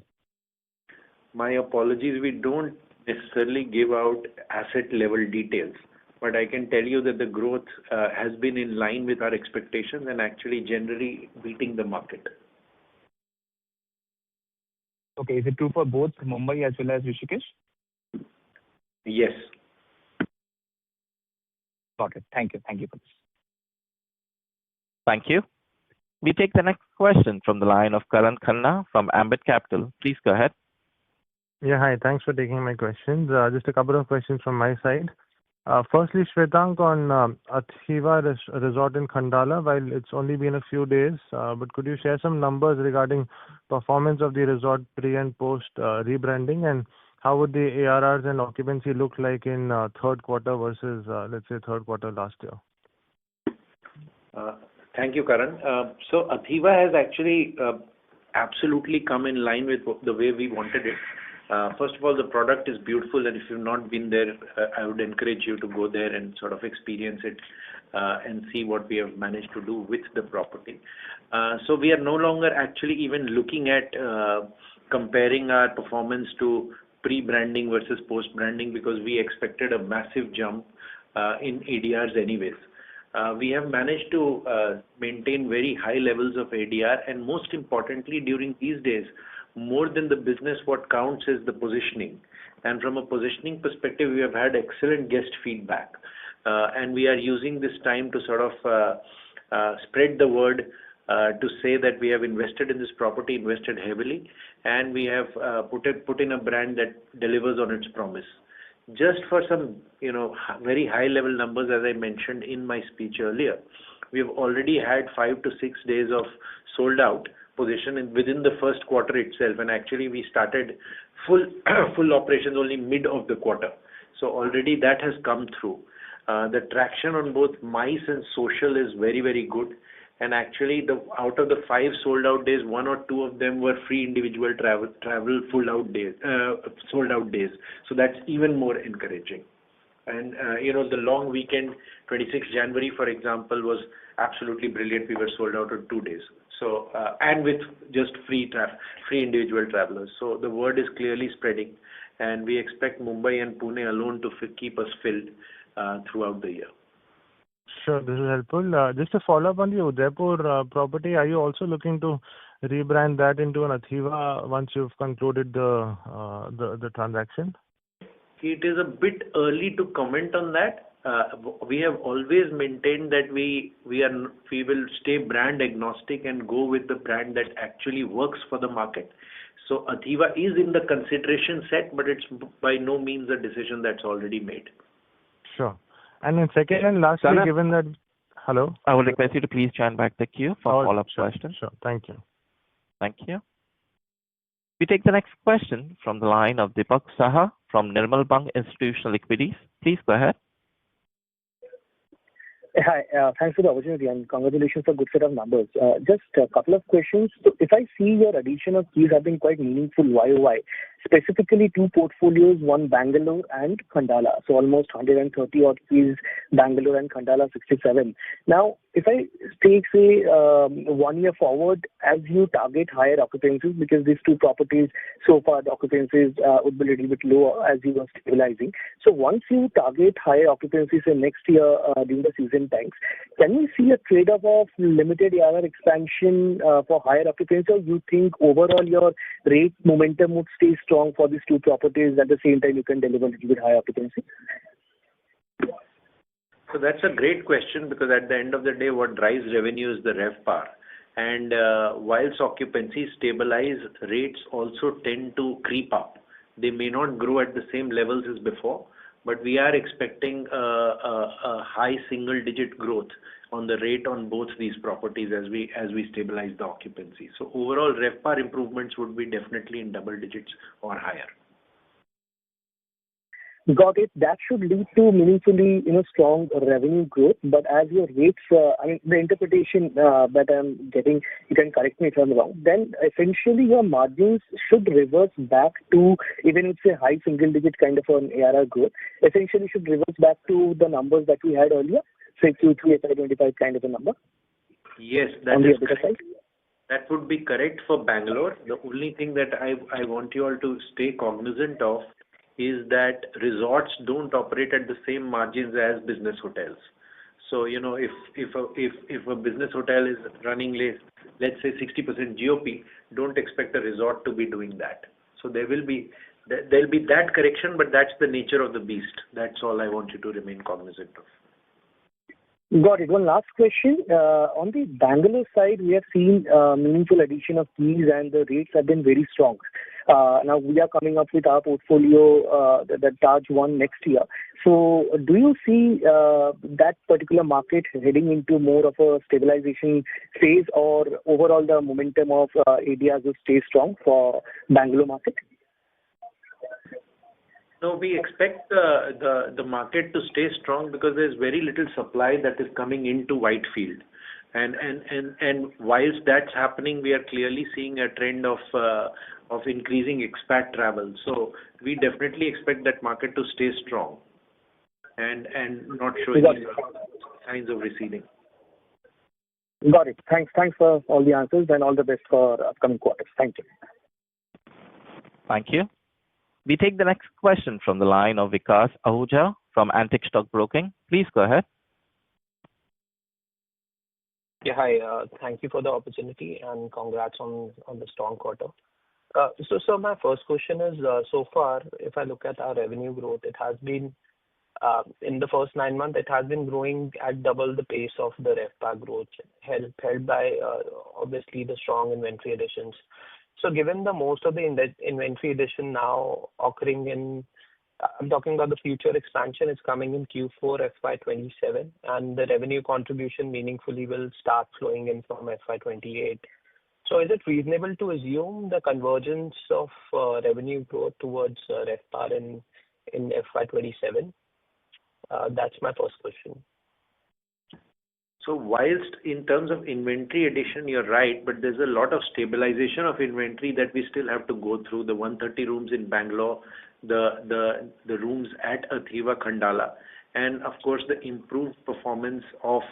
Speaker 3: My apologies. We don't necessarily give out asset level details, but I can tell you that the growth has been in line with our expectations and actually generally beating the market.
Speaker 9: Okay. Is it true for both Mumbai as well as Rishikesh?
Speaker 3: Yes.
Speaker 9: Got it. Thank you. Thank you for this.
Speaker 1: Thank you. We take the next question from the line of Karan Khanna from Ambit Capital. Please go ahead.
Speaker 10: Yeah, hi. Thanks for taking my questions. Just a couple of questions from my side. Firstly, Shwetank, on Athiva Resort in Khandala, while it's only been a few days, but could you share some numbers regarding performance of the resort pre and post rebranding, and how would the ARRs and occupancy look like in third quarter versus, let's say, third quarter last year?
Speaker 3: Thank you, Karan. So Athiva has actually absolutely come in line with the way we wanted it. First of all, the product is beautiful, and if you've not been there, I would encourage you to go there and sort of experience it and see what we have managed to do with the property. So we are no longer actually even looking at comparing our performance to pre-branding versus post-branding, because we expected a massive jump in ADRs anyways. We have managed to maintain very high levels of ADR, and most importantly, during these days, more than the business, what counts is the positioning. And from a positioning perspective, we have had excellent guest feedback. And we are using this time to sort of spread the word to say that we have invested in this property, invested heavily, and we have put in a brand that delivers on its promise. Just for some, very high level numbers, as I mentioned in my speech earlier, we have already had 5 to 6 days of sold out position within the first quarter itself, and actually we started full operations only mid of the quarter. So already that has come through. The traction on both MICE and social is very, very good. And actually, out of the 5 sold out days, 1 or 2 of them were free individual travel sold out days. So that's even more encouraging. And the long weekend, 26th January, for example, was absolutely brilliant. We were sold out in 2 days. So and with just free individual travelers. So the word is clearly spreading, and we expect Mumbai and Pune alone to keep us filled throughout the year.
Speaker 10: Sure, this is helpful. Just to follow up on the Udaipur property, are you also looking to rebrand that into an Athiva once you've concluded the transaction?
Speaker 3: It is a bit early to comment on that. We have always maintained that we will stay brand agnostic and go with the brand that actually works for the market. So Athiva is in the consideration set, but it's by no means a decision that's already made.
Speaker 10: Sure. And then second and lastly, given that... Hello?
Speaker 1: I will request you to please join back the queue for follow-up questions.
Speaker 10: Sure. Thank you.
Speaker 1: Thank you. We take the next question from the line of Deepak Saha from Nirmal Bang Institutional Equities. Please go ahead.
Speaker 11: Hi, thanks for the opportunity and congratulations for good set of numbers. Just a couple of questions. So if I see your addition of keys have been quite meaningful YOY, specifically 2 portfolios, one Bangalore and Khandala. So almost 130 odd keys, Bangalore and Khandala 67. Now, if I take, say, 1 year forward, as you target higher occupancies, because these 2 properties, so far the occupancies would be a little bit lower as you are stabilizing. So once you target higher occupancies in next year during the season times, can we see a trade-off of limited ARR expansion for higher occupancy, or you think overall your rate momentum would stay strong for these 2 properties, at the same time you can deliver a little bit higher occupancy?
Speaker 3: So that's a great question, because at the end of the day, what drives revenue is the RevPAR. And whilst occupancy stabilize, rates also tend to creep up. They may not grow at the same levels as before, but we are expecting a high single-digit growth on the rate on both these properties as we stabilize the occupancy. So overall, RevPAR improvements would be definitely in double digits or higher.
Speaker 11: Got it. That should lead to meaningfully, strong revenue growth. But as your rates, the interpretation that I'm getting, you can correct me if I'm wrong, then essentially your margins should reverse back to, even if it's a high single digit kind of an ARR growth, essentially should reverse back to the numbers that we had earlier, say Q3 FY25 kind of a number.
Speaker 3: Yes, that is correct. That would be correct for Bangalore. The only thing that I want you all to stay cognizant of is that resorts don't operate at the same margins as business hotels. So, if a business hotel is running, let's say 60% GOP, don't expect a resort to be doing that. So there'll be that correction, but that's the nature of the beast. That's all I want you to remain cognizant of.
Speaker 11: Got it. One last question. On the Bangalore side, we have seen meaningful addition of keys and the rates have been very strong. Now we are coming up with our portfolio, the Taj One next year. So do you see that particular market heading into more of a stabilization phase, or overall the momentum of ADRs will stay strong for Bangalore market?
Speaker 3: No, we expect the market to stay strong because there's very little supply that is coming into Whitefield. And whilst that's happening, we are clearly seeing a trend of increasing expat travel. So we definitely expect that market to stay strong and not showing any signs of receding.
Speaker 11: Got it. Thanks for all the answers, and all the best for upcoming quarters. Thank you.
Speaker 1: Thank you. We take the next question from the line of Vikas Ahuja from Antique Stock Broking. Please go ahead.
Speaker 12: Yeah, hi. Thank you for the opportunity and congrats on the strong quarter. So my first question is, so far, if I look at our revenue growth, it has been, in the first 9 months, it has been growing at double the pace of the RevPAR growth, held by, obviously, the strong inventory additions. So given the most of the inventory addition now occurring in, I'm talking about the future expansion is coming in Q4 FY27, and the revenue contribution meaningfully will start flowing in from FY28. So is it reasonable to assume the convergence of revenue growth towards RevPAR in FY27? That's my first question.
Speaker 3: So whilst in terms of inventory addition, you're right, but there's a lot of stabilization of inventory that we still have to go through. The 130 rooms in Bangalore, the rooms at Athiva Khandala, and of course the improved performance of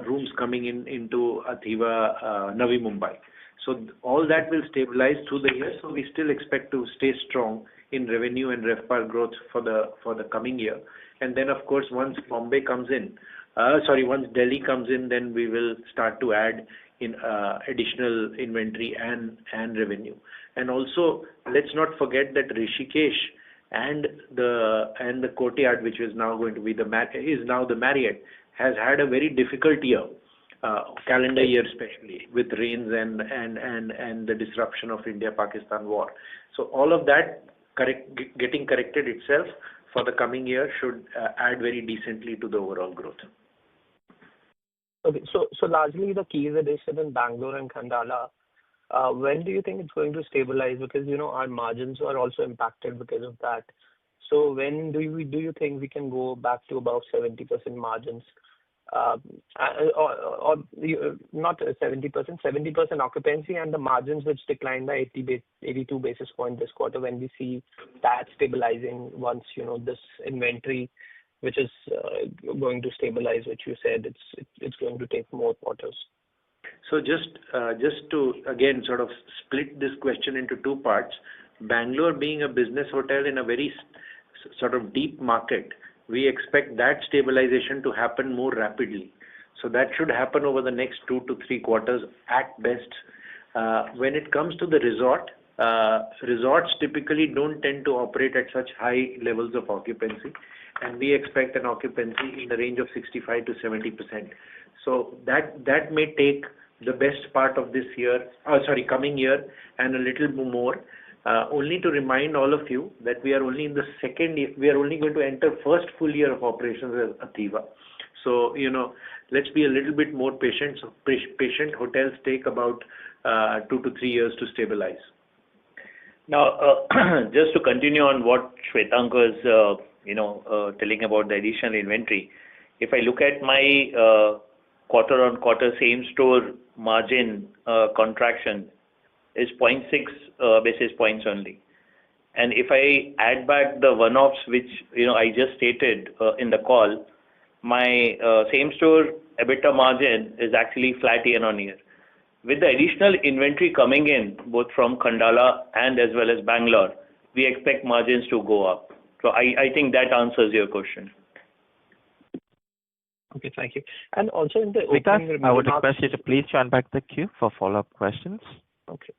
Speaker 3: rooms coming into Athiva Navi Mumbai. So all that will stabilize through the year. So we still expect to stay strong in revenue and RevPAR growth for the coming year. And then of course once Bombay comes in, once Delhi comes in, then we will start to add in additional inventory and revenue. And also, let's not forget that Rishikesh and the Courtyard, which is now going to be the Marriott, has had a very difficult year, calendar year especially, with rains and the disruption of India-Pakistan war. So all of that getting corrected itself for the coming year should add very decently to the overall growth.
Speaker 12: Okay, so largely the keys addition in Bangalore and Khandala, when do you think it's going to stabilize? Because our margins are also impacted because of that. So when do you think we can go back to about 70% margins, or not 70%, 70% occupancy, and the margins which declined by 82 basis points this quarter? When we see that stabilizing once this inventory, which is going to stabilize, which you said it's going to take more quarters.
Speaker 3: So just to again sort of split this question into two parts, Bangalore being a business hotel in a very sort of deep market, we expect that stabilization to happen more rapidly. So that should happen over the next 2 to 3 quarters at best. When it comes to the resorts typically don't tend to operate at such high levels of occupancy, and we expect an occupancy in the range of 65 to 70%. So that may take the best part of this year, coming year, and a little more. Only to remind all of you that we are only in the second year, we are only going to enter first full year of operations as Athiva. So let's be a little bit more patient. So patient hotels take about 2 to 3 years to stabilize.
Speaker 2: Now, just to continue on what Shwetank was telling about the additional inventory, if I look at my quarter-on-quarter same-store margin contraction is 0.6 basis points only. And if I add back the one-offs which I just stated in the call, my same-store EBITDA margin is actually flat year-on-year. With the additional inventory coming in, both from Khandala and as well as Bangalore, we expect margins to go up. So I think that answers your question.
Speaker 12: Okay, thank you. And also in the
Speaker 1: Vikas, I would request you to please join back the queue for follow-up questions.
Speaker 12: Okay.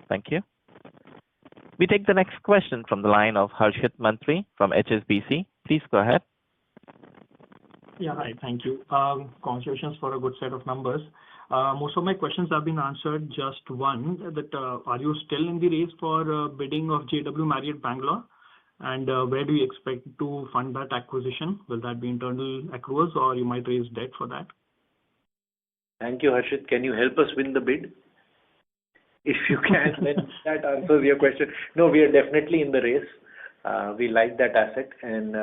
Speaker 1: Thank you. We take the next question from the line of Harshit Mantri from HSBC. Please go ahead.
Speaker 13: Yeah, hi. Thank you. Congratulations for a good set of numbers. Most of my questions have been answered. Just one, that are you still in the race for bidding of JW Marriott Bangalore? And where do you expect to fund that acquisition? Will that be internal accruals or you might raise debt for that?
Speaker 3: Thank you, Harshit. Can you help us win the bid? If you can, then that answers your question. No, we are definitely in the race. We like that asset, and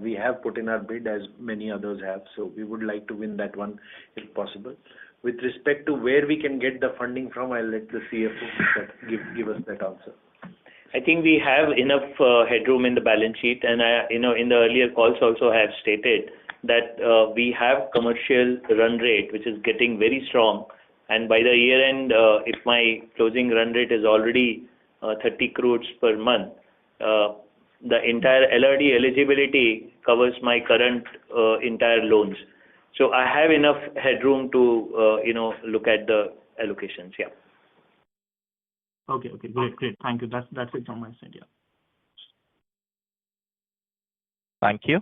Speaker 3: we have put in our bid as many others have. So we would like to win that one if possible. With respect to where we can get the funding from, I'll let the CFO give us that answer.
Speaker 2: I think we have enough headroom in the balance sheet, and in the earlier calls also have stated that we have commercial run rate which is getting very strong, and by the year end, if my closing run rate is already 30 crores per month, the entire LRD eligibility covers my current entire loans. So I have enough headroom to look at the allocations. Yeah.
Speaker 13: Okay, great. Thank you. That's it from my side. Yeah.
Speaker 1: Thank you.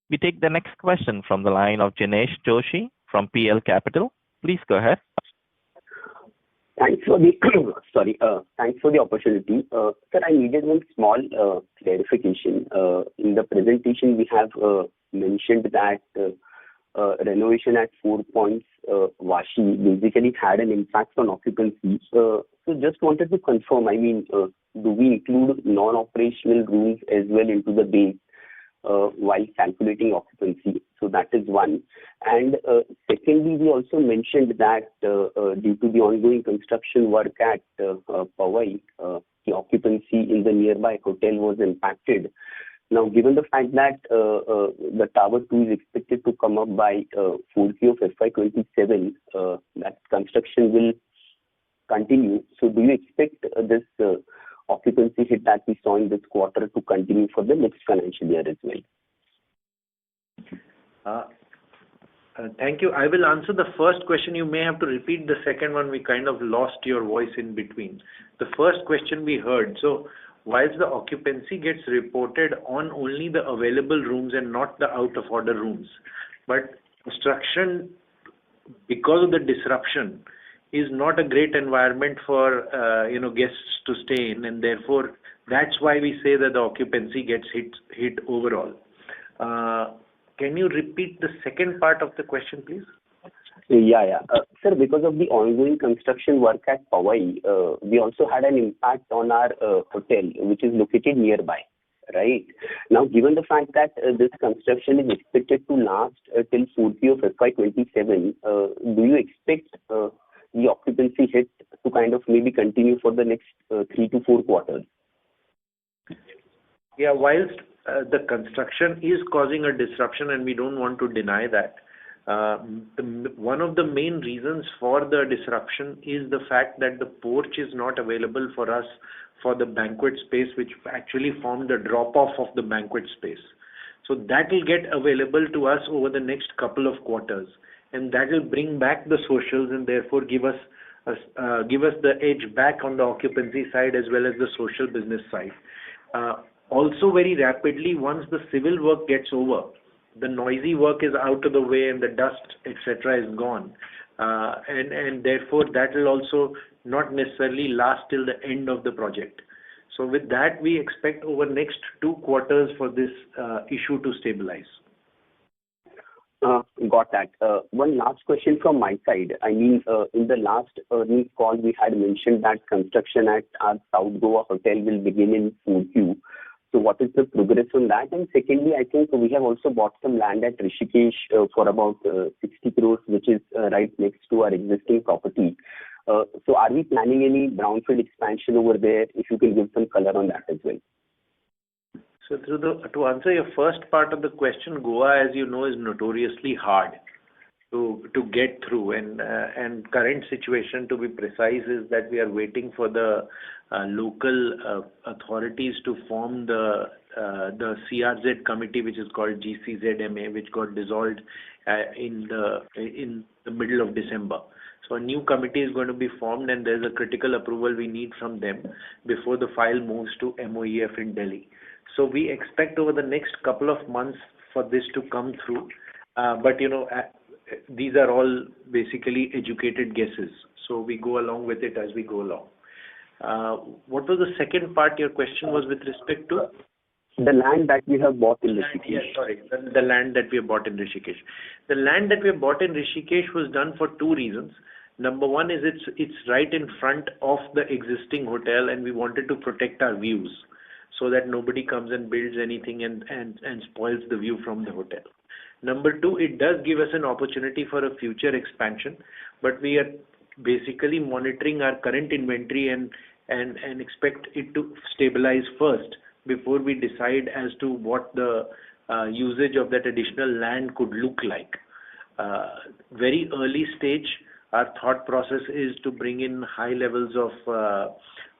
Speaker 1: We take the next question from the line of Jinesh Joshi from PL Capital. Please go ahead.
Speaker 14: Thanks for the thanks for the opportunity. Sir, I needed one small clarification. In the presentation, we have mentioned that renovation at 4 Points Vashi basically had an impact on occupancy. So just wanted to confirm, I mean, do we include non-operational rooms as well into the base while calculating occupancy? So that is one. And secondly, we also mentioned that due to the ongoing construction work at Powai, the occupancy in the nearby hotel was impacted. Now, given the fact that the Tower 2 is expected to come up by 4Q of FY27, that construction will continue. So do you expect this occupancy hit that we saw in this quarter to continue for the next financial year as well?
Speaker 3: Thank you. I will answer the first question. You may have to repeat the second one. We kind of lost your voice in between. The first question we heard. So whilst the occupancy gets reported on only the available rooms and not the out-of-order rooms, but construction, because of the disruption, is not a great environment for guests to stay in, and therefore that's why we say that the occupancy gets hit overall. Can you repeat the second part of the question, please?
Speaker 14: Yeah. Sir, because of the ongoing construction work at Powai, we also had an impact on our hotel, which is located nearby, right? Now, given the fact that this construction is expected to last till 4Q of FY27, do you expect the occupancy hit to kind of maybe continue for the next 3 to 4 quarters?
Speaker 3: Yeah, whilst the construction is causing a disruption, and we don't want to deny that, one of the main reasons for the disruption is the fact that the porch is not available for us for the banquet space, which actually formed the drop-off of the banquet space. So that will get available to us over the next couple of quarters, and that will bring back the socials and therefore give us the edge back on the occupancy side as well as the social business side. Also, very rapidly, once the civil work gets over, the noisy work is out of the way and the dust, etc., is gone. And therefore, that will also not necessarily last till the end of the project. So with that, we expect over next 2 quarters for this issue to stabilize.
Speaker 14: Got that. One last question from my side. I mean, in the last earnings call, we had mentioned that construction at our South Goa hotel will begin in 4Q. So what is the progress on that? And secondly, I think we have also bought some land at Rishikesh for about 60 crores, which is right next to our existing property. So are we planning any brownfield expansion over there? If you can give some color on that as well.
Speaker 3: So to answer your first part of the question, Goa, as you know, is notoriously hard to get through, and current situation, to be precise, is that we are waiting for the local authorities to form the CRZ committee, which is called GCZMA, which got dissolved in the middle of December. So a new committee is going to be formed, and there's a critical approval we need from them before the file moves to MOEF in Delhi. So we expect over the next couple of months for this to come through. But these are all basically educated guesses. So we go along with it as we go along. What was the second part your question was with respect to?
Speaker 14: The land that we have bought in Rishikesh.
Speaker 3: Yes, sorry. The land that we have bought in Rishikesh. The land that we have bought in Rishikesh was done for two reasons. Number one is it's right in front of the existing hotel, and we wanted to protect our views so that nobody comes and builds anything and spoils the view from the hotel. Number two, it does give us an opportunity for a future expansion, but we are basically monitoring our current inventory and expect it to stabilize first before we decide as to what the usage of that additional land could look like. Very early stage, our thought process is to bring in high levels of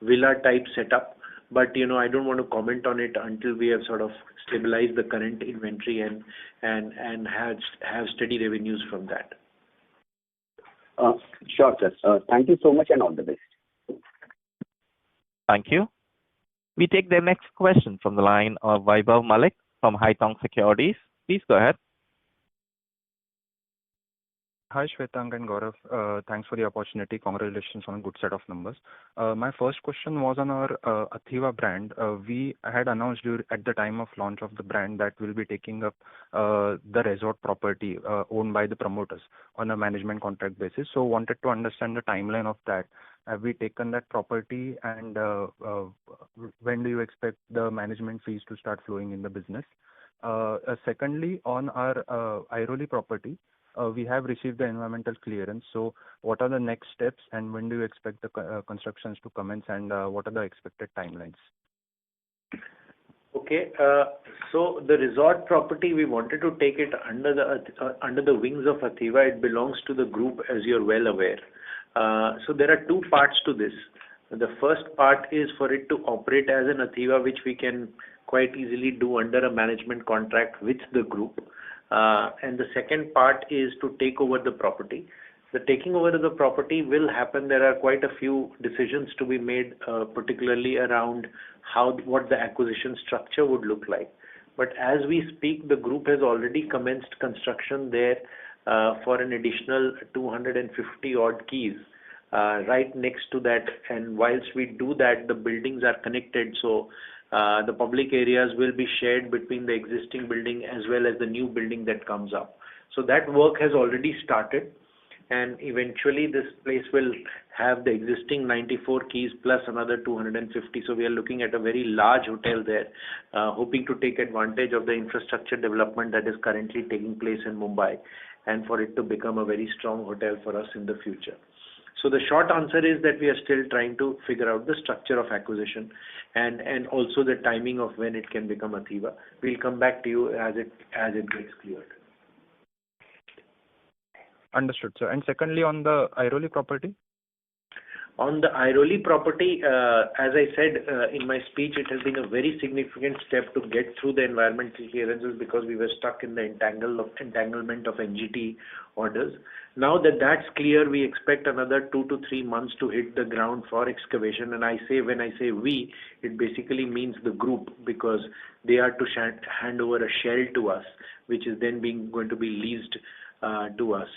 Speaker 3: villa type setup, but I don't want to comment on it until we have sort of stabilized the current inventory and have steady revenues from that.
Speaker 14: Sure, sir. Thank you so much and all the best.
Speaker 1: Thank you. We take the next question from the line of Vaibhav Malik from Haitong Securities. Please go ahead.
Speaker 15: Hi, Shwetank and Gaurav. Thanks for the opportunity. Congratulations on a good set of numbers. My first question was on our Athiva brand. We had announced at the time of launch of the brand that we'll be taking up the resort property owned by the promoters on a management contract basis. So wanted to understand the timeline of that. Have we taken that property, and when do you expect the management fees to start flowing in the business? Secondly, on our Airoli property, we have received the environmental clearance. So what are the next steps, and when do you expect the constructions to commence, and what are the expected timelines?
Speaker 3: Okay. So the resort property, we wanted to take it under the wings of Athiva. It belongs to the group, as you're well aware. So there are two parts to this. The first part is for it to operate as an Athiva, which we can quite easily do under a management contract with the group. And the second part is to take over the property. The taking over of the property will happen. There are quite a few decisions to be made, particularly around what the acquisition structure would look like. But as we speak, the group has already commenced construction there for an additional 250 odd keys right next to that. And whilst we do that, the buildings are connected. So the public areas will be shared between the existing building as well as the new building that comes up. So that work has already started, and eventually this place will have the existing 94 keys plus another 250. So we are looking at a very large hotel there, hoping to take advantage of the infrastructure development that is currently taking place in Mumbai, and for it to become a very strong hotel for us in the future. So the short answer is that we are still trying to figure out the structure of acquisition and also the timing of when it can become Athiva. We'll come back to you as it gets cleared.
Speaker 15: Understood, sir. And secondly, on the Airoli property?
Speaker 3: On the Airoli property, as I said in my speech, it has been a very significant step to get through the environmental clearances because we were stuck in the entanglement of NGT orders. Now that that's clear, we expect another 2 to 3 months to hit the ground for excavation. And when I say we, it basically means the group, because they are to hand over a shell to us, which is then going to be leased to us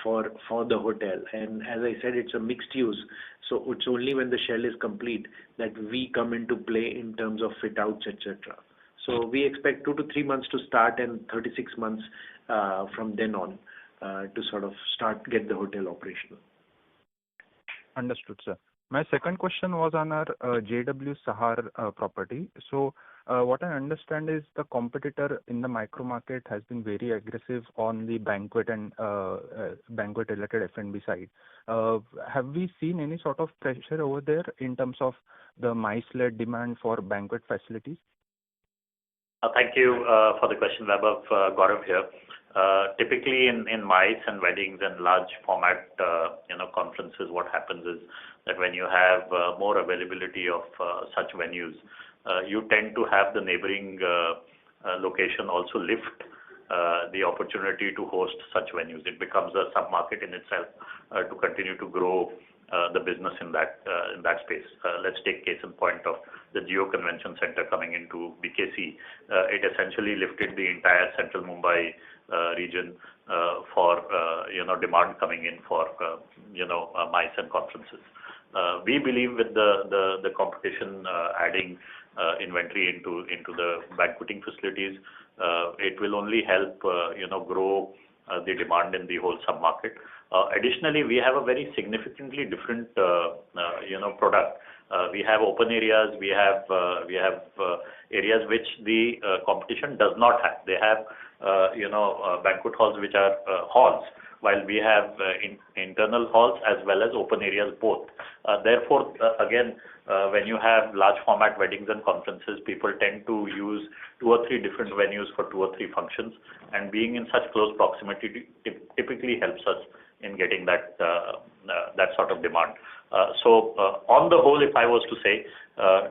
Speaker 3: for the hotel. And as I said, it's a mixed use. So it's only when the shell is complete that we come into play in terms of fit outs, etc. So we expect 2 to 3 months to start and 36 months from then on to sort of get the hotel operational.
Speaker 15: Understood, sir. My second question was on our JW Sahar property. So what I understand is the competitor in the micro market has been very aggressive on the banquet and banquet related F&B side. Have we seen any sort of pressure over there in terms of the MICE-led demand for banquet facilities?
Speaker 6: Thank you for the question, Vaibhav. Gaurav here. Typically in MICE and weddings and large format conferences, what happens is that when you have more availability of such venues, you tend to have the neighboring location also lift the opportunity to host such venues. It becomes a sub-market in itself to continue to grow the business in that space. Let's take case in point of the Geo Convention Center coming into BKC. It essentially lifted the entire central Mumbai region for demand coming in for MICE and conferences. We believe with the competition adding inventory into the banqueting facilities, it will only help grow the demand in the whole sub-market. Additionally, we have a very significantly different product. We have open areas. We have areas which the competition does not have. They have banquet halls which are halls, while we have internal halls as well as open areas both. Therefore, again, when you have large format weddings and conferences, people tend to use 2 or 3 different venues for 2 or 3 functions, and being in such close proximity typically helps us in getting that sort of demand. So on the whole, if I was to say,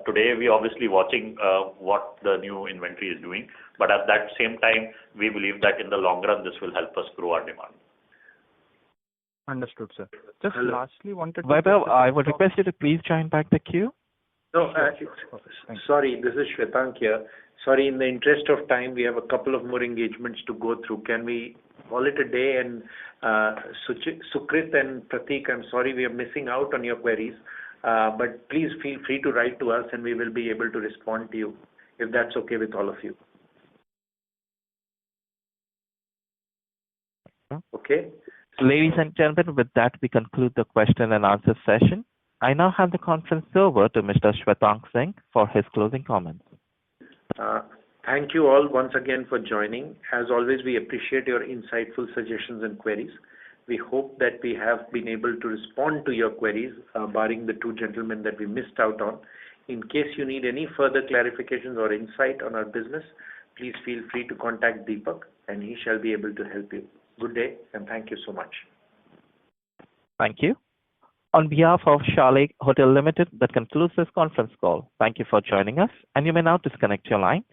Speaker 6: today we obviously watching what the new inventory is doing, but at that same time, we believe that in the long run, this will help us grow our demand.
Speaker 15: Understood, sir. Just lastly, wanted to...
Speaker 1: Vaibhav, I would request you to please join back the queue.
Speaker 3: No, sorry, this is Shwetank here. Sorry, in the interest of time, we have a couple of more engagements to go through. Can we call it a day? And Sukrit and Prateek, I'm sorry we are missing out on your queries, but please feel free to write to us and we will be able to respond to you if that's okay with all of you. Okay?
Speaker 1: Ladies and gentlemen, with that, we conclude the question and answer session. I now hand the conference over to Mr. Shwetank Singh for his closing comments.
Speaker 3: Thank you all once again for joining. As always, we appreciate your insightful suggestions and queries. We hope that we have been able to respond to your queries, barring the 2 gentlemen that we missed out on. In case you need any further clarifications or insight on our business, please feel free to contact Deepak and he shall be able to help you. Good day and thank you so much.
Speaker 1: Thank you. On behalf of Chalet Hotel Limited, that concludes this conference call. Thank you for joining us, and you may now disconnect your line.